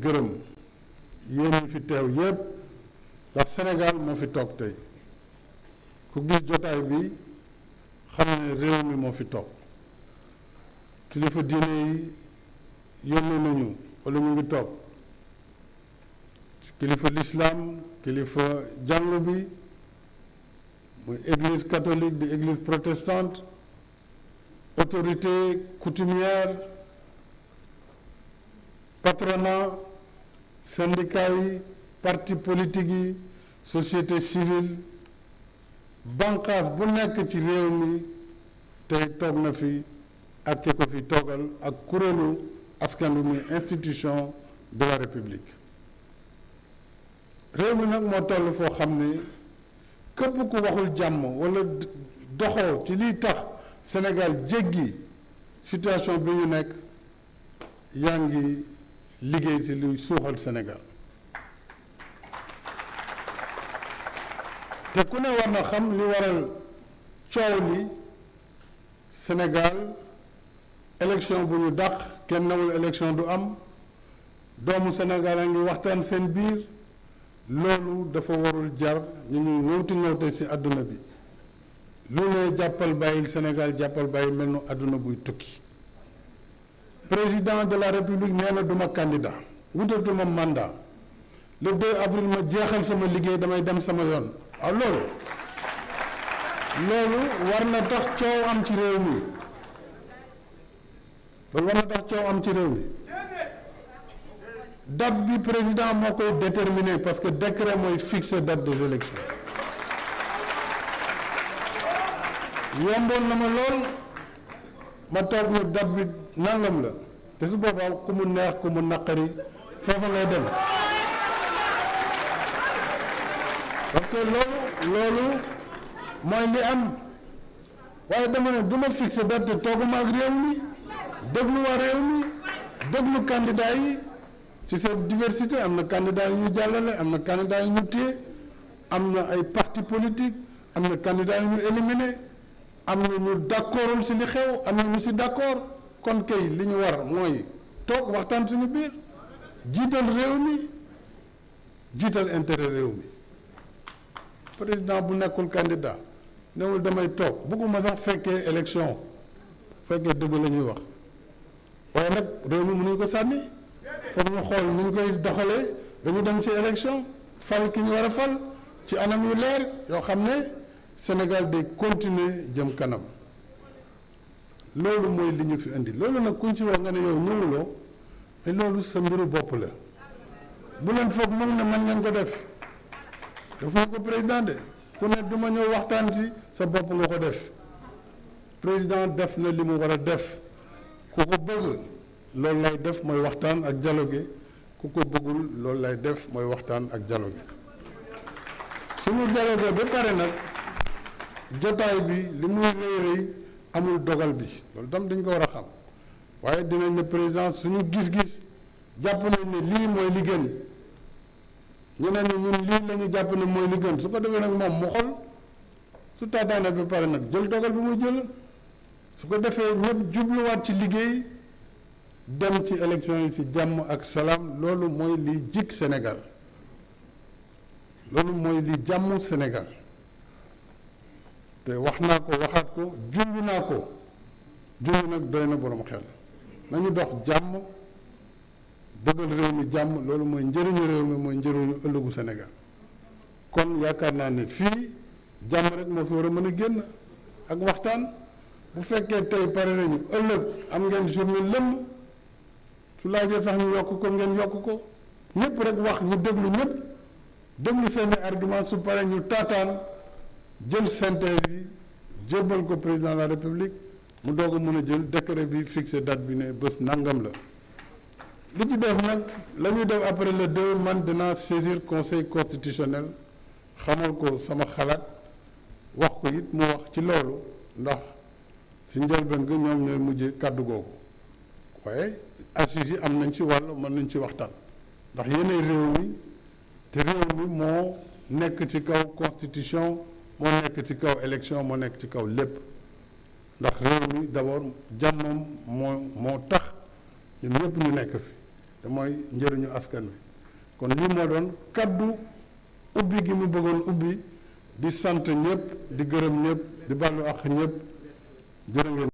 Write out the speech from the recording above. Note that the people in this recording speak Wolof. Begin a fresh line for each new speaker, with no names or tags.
gërëm yéen ñi fi teew yépp ndax Sénégal moo fi toog tey ku gis jotaay bi xam ne réew mi moo fi toog kilifa diine yi yónnee nañu wala ñu ngi toog kilifa l'islam kilifa jàngu bi muy église catholique di église protestante autorité coutumière patronat syndicat yi parti politique yi société civile banqaas bu nekk ci réew mi tey toog na fi ak ki ko fi toogal ak kuréelu askan wi muy institution de la république réew mi nag moo toll foo xam ne képp ku waxul jàmm wala doxoo ci liy tax Sénégal jéggi situation bi ñu nekk yaa ngi liggéey ci luy suuxal Sénégal te ku ne war na xam li waral coow li Sénégal élection bu ñu dàq kenn nawul élection du am doomu Sénégal a ngi waxtaan seen biir loolu dafa warul jar ñu ñuy ñëwte ci àdduna bi lu ne jàppal bàyyil Sénégal jàppal bàyyil mel nu àdduna buy tukki président de la république nee na duma candidat wutatuma mandat le 2 avril ma jeexal sama liggéey damay dem sama yoon waaw loolu war na tax coow am ci réew mi loolu war na tax coow am ci réew mi date bi président moo koy déterminer parce que décret mooy fixer date des élections yomboon na ma lool ma toog ñu date bi nangam la te su boobaa ku mu neex ku mu naqari foofa ngay dem parce que loolu mooy li am waaye dama ne du ma fixer date te tooguma ak réew mi déglu waa réew mi déglu candidat yi ci cette diversité am na candidat yu ñu jàllale am na candidat yu ñu téye am na ay parti politique am na candidat yu ñu éliminé am na ñu d'accordul ci li xew am na ñu ci d'accord kon kay li ñu war mooy toog waxtaan suñu biir jiital réew mi jiital intérêt réew mi président bu nekkul candidat newul damay toog bëgguma sax fekkee élection fekkee dëgg la ñuy wax waaye nag réew mi mënuñ ko sànni foog ñu xool ni ñu koy doxalee dañu dem ci élection fal ki ñu war a fal ci anam yu leer yoo xam ne Sénégal day continuer jëm kanam loolu mooy li ñu fi indi loolu nag kuñ ci wax nga ne yow ñëwuloo mais loolu sa mbiru bopp la bu leen foog mën na mën ngeen ko def dafa ko président de ku ne du ma ñëw waxtaan ci sa bopp nga ko def président def na li mu war a def ku ko bëgg loolu lay def mooy waxtaan ak dialogue ku ko bëggul loolu lay def mooy waxtaan ak dialogue suñu dialogue ba pare nag jotaay bi li muy rëy amul dogal bi loolu tam dañ ko war a xam waaye dinañ ne président suñu gis-gis jàpp nañ ne lii mooy li gën ñeneen ñi ñun lii la ñu jàpp ne mooy li gën su ko defee nag moom mu xool su taataane ba pare nag jël dogal bi muy jël su ko defee ñëpp jubluwaat ci liggéey dem ci élection yi ci jàmm ak salaam loolu mooy li jik Sénégal loolu mooy li jàmm Sénégal te wax naa ko waxaat ko junj naa ko junj nag doy na borom xel nañu dox jàmm bëggal réew mi jàmm loolu mooy njëriñu réew mi mooy njëriñu ëllëgu Sénégal kon yaakaar naa ne fii jàmm rek moo fi war a mën a génn ak waxtaan bu fekkee tey pare nañu ëllëg am ngeen journée lëmm su laajee sax ñu yokk ko ngeen yokk ko ñëpp rek wax ñu déglu ñëpp déglu seeni argument su pare ñu taataan jël synthèse yi jébbal ko président de la république mu doog a mën a jël décret bi fixé date bi ne bés nangam la li ci def nag la ñuy def après le 2 man dinaa saisir conseil constitutionnel xamal ko sama xalaat wax ko it mu wax ci loolu ndax ci njëlbeen ga ñoom ñooy mujj kàddu googu waaye assises yi am nañ ci wàll mën nañ ci waxtaan ndax yéenay réew mi te réew mi moo nekk ci kaw constitution moo nekk ci kaw élection moo nekk ci kaw lépp ndax réew mi d'abord jàmmam moo tax ñun ñëpp ñu nekk fi te mooy njëriñu askan wi. kon lii moo doon kaddu ubbi gi mu bëggoon ubbi di sant ñëpp di gërëm ñëpp di bàllu ak ñëpp jërë ngeen